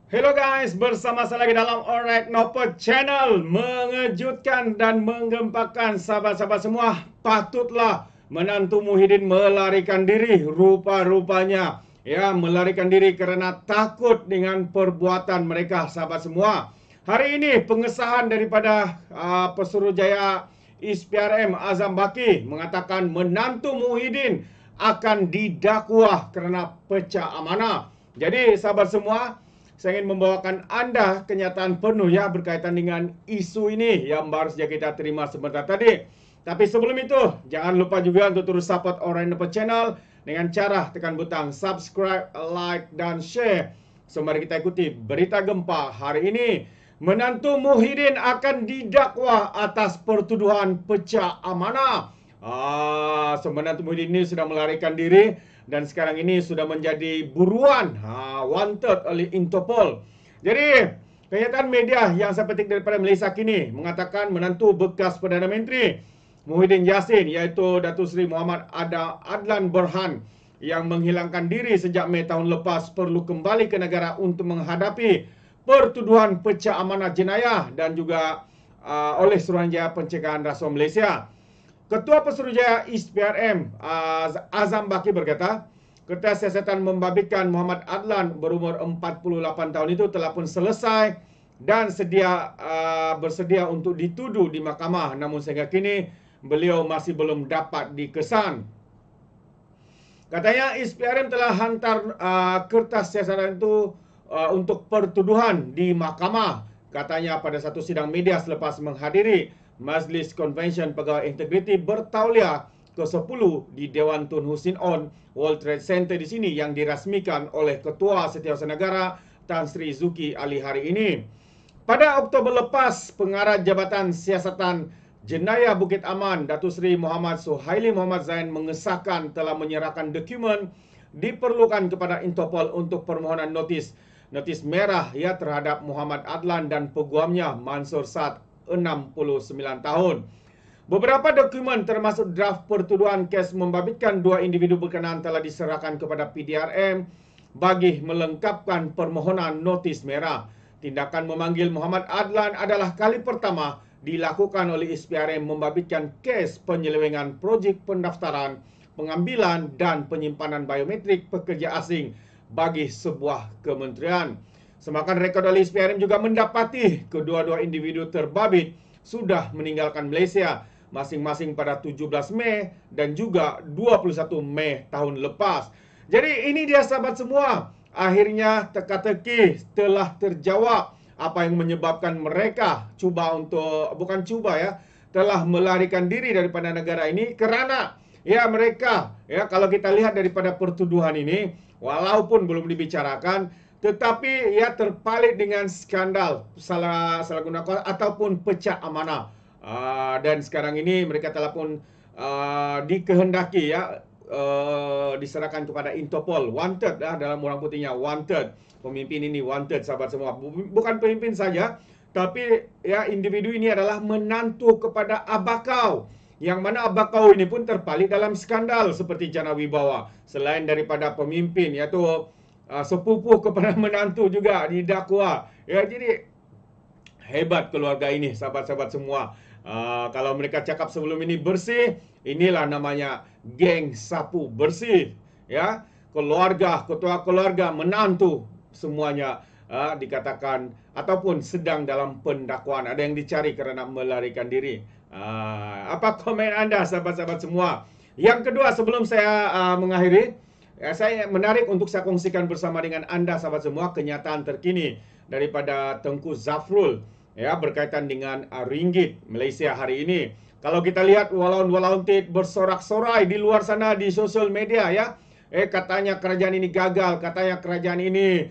Hello guys, bersama saya lagi dalam Alright Nopo Channel. Mengejutkan dan menggempakan sahabat-sahabat semua. Patutlah menantu Muhyiddin melarikan diri. Rupa-rupanya melarikan diri kerana takut dengan perbuatan mereka, sahabat semua. Hari ini pengesahan daripada Pesuruhjaya ISPRM Azam Baki mengatakan menantu Muhyiddin akan didakwa kerana pecah amanah. Jadi sahabat semua, saya ingin membawakan anda kenyataan penuh berkaitan dengan isu ini yang baru saja kita terima sebentar tadi. Tapi sebelum itu, jangan lupa juga untuk terus support Alright Nopo Channel dengan cara tekan butang subscribe, like dan share. So mari kita ikuti berita gempa hari ini. Menantu Muhyiddin akan didakwa atas pertuduhan pecah amanah. Menantu Muhyiddin ini sudah melarikan diri dan sekarang ini sudah menjadi buruan, wanted oleh Interpol. Jadi, kenyataan media yang saya petik daripada Malaysia Kini mengatakan menantu bekas Perdana Menteri Muhyiddin Yassin, iaitu Datuk Seri Muhammad Adlan Berhan, yang menghilangkan diri sejak Mei tahun lepas, perlu kembali ke negara untuk menghadapi pertuduhan pecah amanah jenayah dan juga oleh Suruhanjaya Pencegahan Rasuah Malaysia. Ketua Pesuruhjaya ISPRM Azam Baki berkata, Kertas siasatan membabitkan Muhammad Adlan berumur 48 tahun itu telah pun selesai dan bersedia untuk dituduh di mahkamah, namun sehingga kini beliau masih belum dapat dikesan. Katanya ISPRM telah hantar kertas siasatan itu untuk pertuduhan di mahkamah. Katanya pada satu sidang media selepas menghadiri Majlis Convention Pegawai Integriti Bertauliah ke-10 di Dewan Tun Hussein On World Trade Center di sini yang dirasmikan oleh Ketua Setiausaha Negara Tan Sri Zuki Ali hari ini. Pada Oktober lepas, Pengarah Jabatan Siasatan Jenayah Bukit Aman Datuk Seri Muhammad Suhaili Muhammad Zain mengesahkan telah menyerahkan dokumen diperlukan kepada Interpol untuk permohonan notis merah terhadap Muhammad Adlan dan peguamnya Mansur Saad 69 tahun. Beberapa dokumen termasuk draft pertuduhan kes membabitkan dua individu berkenaan telah diserahkan kepada PDRM bagi melengkapkan permohonan notis merah. Tindakan memanggil Muhammad Adlan adalah kali pertama dilakukan oleh ISPRM membabitkan kes penyelewengan projek pendaftaran, pengambilan dan penyimpanan biometrik pekerja asing bagi sebuah kementerian. Semakan rekod oleh ISPRM juga mendapati kedua-dua individu terbabit sudah meninggalkan Malaysia masing-masing pada 17 Mei dan juga 21 Mei tahun lepas. Jadi ini dia sahabat semua. Akhirnya teka-teki telah terjawab apa yang menyebabkan mereka telah melarikan diri daripada negara ini kerana mereka kalau kita lihat daripada pertuduhan ini, walaupun belum dibicarakan, tetapi terpalit dengan skandal salah guna kuasa ataupun pecah amanah. Dan sekarang ini mereka telah pun dikehendaki diserahkan kepada Interpol, wanted dalam orang putihnya, wanted. Pemimpin ini wanted, sahabat semua. Bukan pemimpin saja, tapi individu ini adalah menantu kepada Abakau, yang mana Abakau ini pun terpalit dalam skandal seperti Jana Wibawa. Selain daripada pemimpin, iaitu sepupu kepada menantu juga didakwa. Jadi hebat keluarga ini, sahabat-sahabat semua. Kalau mereka cakap sebelum ini bersih, inilah namanya geng sapu bersih. Keluarga, ketua keluarga, menantu, semuanya dikatakan ataupun sedang dalam pendakwaan. Ada yang dicari kerana melarikan diri. Apa komen anda, sahabat-sahabat semua? Yang kedua, sebelum saya mengakhiri, saya menarik untuk saya kongsikan bersama dengan anda, sahabat semua, kenyataan terkini daripada Tengku Zafrul berkaitan dengan ringgit Malaysia hari ini. Kalau kita lihat walaun-walaun bersorak-sorai di luar sana di sosial media katanya kerajaan ini gagal, katanya kerajaan ini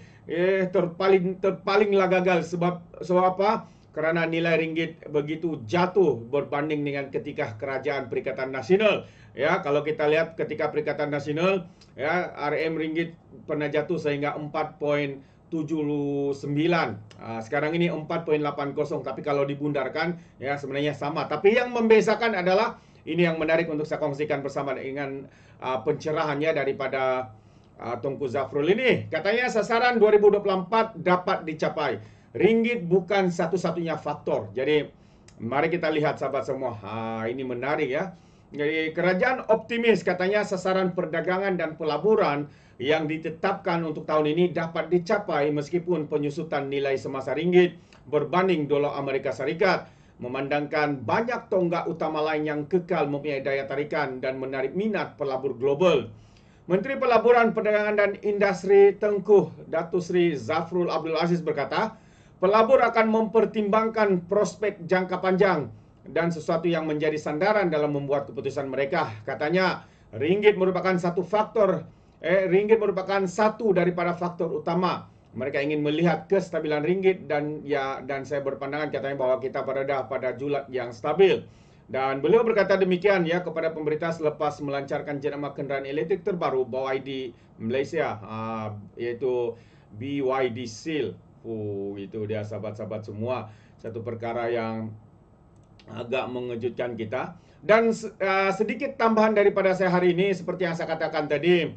terpalinglah gagal sebab apa? Kerana nilai ringgit begitu jatuh berbanding dengan ketika Kerajaan Perikatan Nasional. Kalau kita lihat ketika Perikatan Nasional, RM ringgit pernah jatuh sehingga 4.79. Sekarang ini 4.80, tapi kalau dibundarkan sebenarnya sama. Tapi yang membezakan adalah ini yang menarik untuk saya kongsikan bersama dengan pencerahannya daripada Tunku Zafrul ini. Katanya sasaran 2024 dapat dicapai. Ringgit bukan satu-satunya faktor. Jadi mari kita lihat sahabat semua. Ini menarik ya. Jadi kerajaan optimis katanya sasaran perdagangan dan pelaburan yang ditetapkan untuk tahun ini dapat dicapai meskipun penyusutan nilai semasa ringgit berbanding dolar Amerika Serikat. Memandangkan banyak tonggak utama lain yang kekal mempunyai daya tarikan dan menarik minat pelabur global. Menteri Pelaburan, Perdagangan dan Industri Tengku Datuk Seri Zafrul Abdul Aziz berkata, pelabur akan mempertimbangkan prospek jangka panjang dan sesuatu yang menjadi sandaran dalam membuat keputusan mereka. Katanya, ringgit merupakan satu daripada faktor utama. Mereka ingin melihat kestabilan ringgit dan saya berpandangan katanya bahwa kita berada pada julat yang stabil. Dan beliau berkata demikian ya kepada pemberita selepas melancarkan jenama kenderaan elektrik terbaru BYD Malaysia, iaitu BYD Seal. Itu dia sahabat-sahabat semua, satu perkara yang agak mengejutkan kita. Dan sedikit tambahan daripada saya hari ini, seperti yang saya katakan tadi,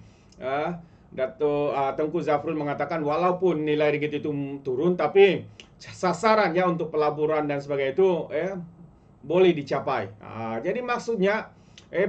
Datuk Tengku Zafrul mengatakan walaupun nilai ringgit itu turun, tapi sasaran ya untuk pelaburan dan sebagainya itu boleh dicapai. Jadi maksudnya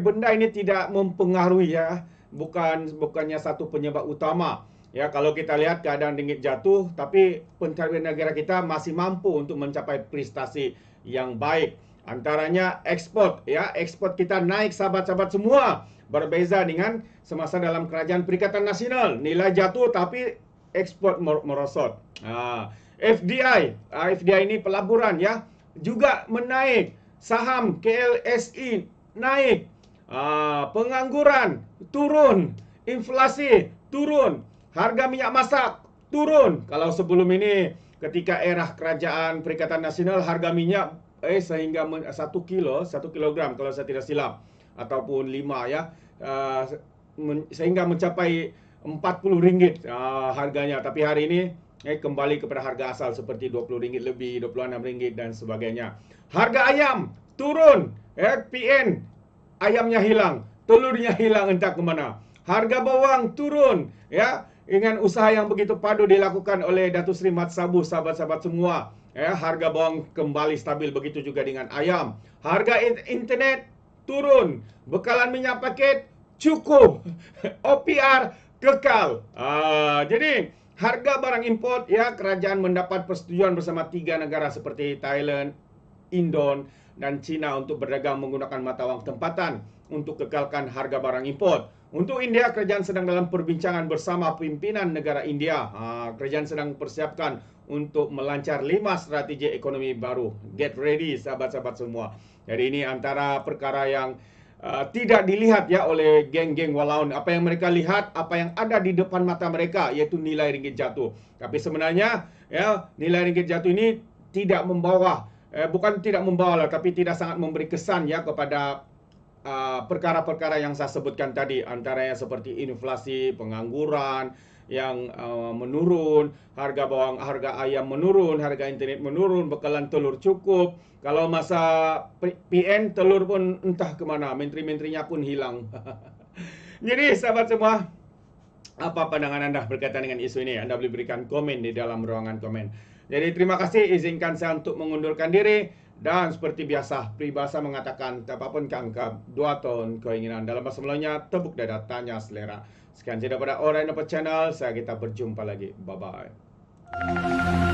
benda ini tidak mempengaruhi ya, bukannya satu penyebab utama. Ya, kalau kita lihat keadaan ringgit jatuh, tapi pencapaian negara kita masih mampu untuk mencapai prestasi yang baik. Antaranya ekspor, ya, ekspor kita naik sahabat-sahabat semua. Berbeza dengan semasa dalam Kerajaan Perikatan Nasional, nilai jatuh tapi ekspor merosot. FDI ini pelaburan ya, juga menaik. Saham KLSI naik, pengangguran turun, inflasi turun, harga minyak masak turun. Kalau sebelum ini ketika era Kerajaan Perikatan Nasional harga minyak sehingga 1 kilogram kalau saya tidak silap, ataupun 5 ya, sehingga mencapai RM40 harganya. Tapi hari ini kembali kepada harga asal seperti RM20 lebih, RM26 dan sebagainya. Harga ayam turun, PN ayamnya hilang, telurnya hilang entah ke mana. Harga bawang turun, ya, dengan usaha yang begitu padu dilakukan oleh Datuk Seri Mat Sabu, sahabat-sahabat semua. Harga bawang kembali stabil, begitu juga dengan ayam. Harga internet turun, bekalan minyak paket cukup, OPR kekal. Jadi harga barang import ya, kerajaan mendapat persetujuan bersama 3 negara seperti Thailand, Indon dan China untuk berdagang menggunakan mata wang tempatan untuk kekalkan harga barang import. Untuk India, kerajaan sedang dalam perbincangan bersama pimpinan negara India. Kerajaan sedang persiapkan untuk melancar 5 strategi ekonomi baru. Get ready sahabat-sahabat semua. Jadi ini antara perkara yang tidak dilihat ya oleh geng-geng walaun. Apa yang mereka lihat, apa yang ada di depan mata mereka, yaitu nilai ringgit jatuh. Tapi sebenarnya ya, nilai ringgit jatuh ini tidak membawa bukan tidak membawa lah, tapi tidak sangat memberi kesan ya kepada perkara-perkara yang saya sebutkan tadi, antaranya seperti inflasi, pengangguran yang menurun, harga bawang, harga ayam menurun, harga internet menurun, bekalan telur cukup. Kalau masa PN, telur pun entah kemana, menteri-menterinya pun hilang. Jadi sahabat semua, apa pandangan anda berkaitan dengan isu ini? Anda boleh berikan komen di dalam ruangan komen. Jadi terima kasih, izinkan saya untuk mengundurkan diri. Dan seperti biasa, peribahasa mengatakan, apapun keangkap, 2 tahun keinginan. Dalam bahasa Melayunya, tepuk dada, tanya selera. Sekian saja daripada Alright Nampak Channel. Kita berjumpa lagi. Bye-bye.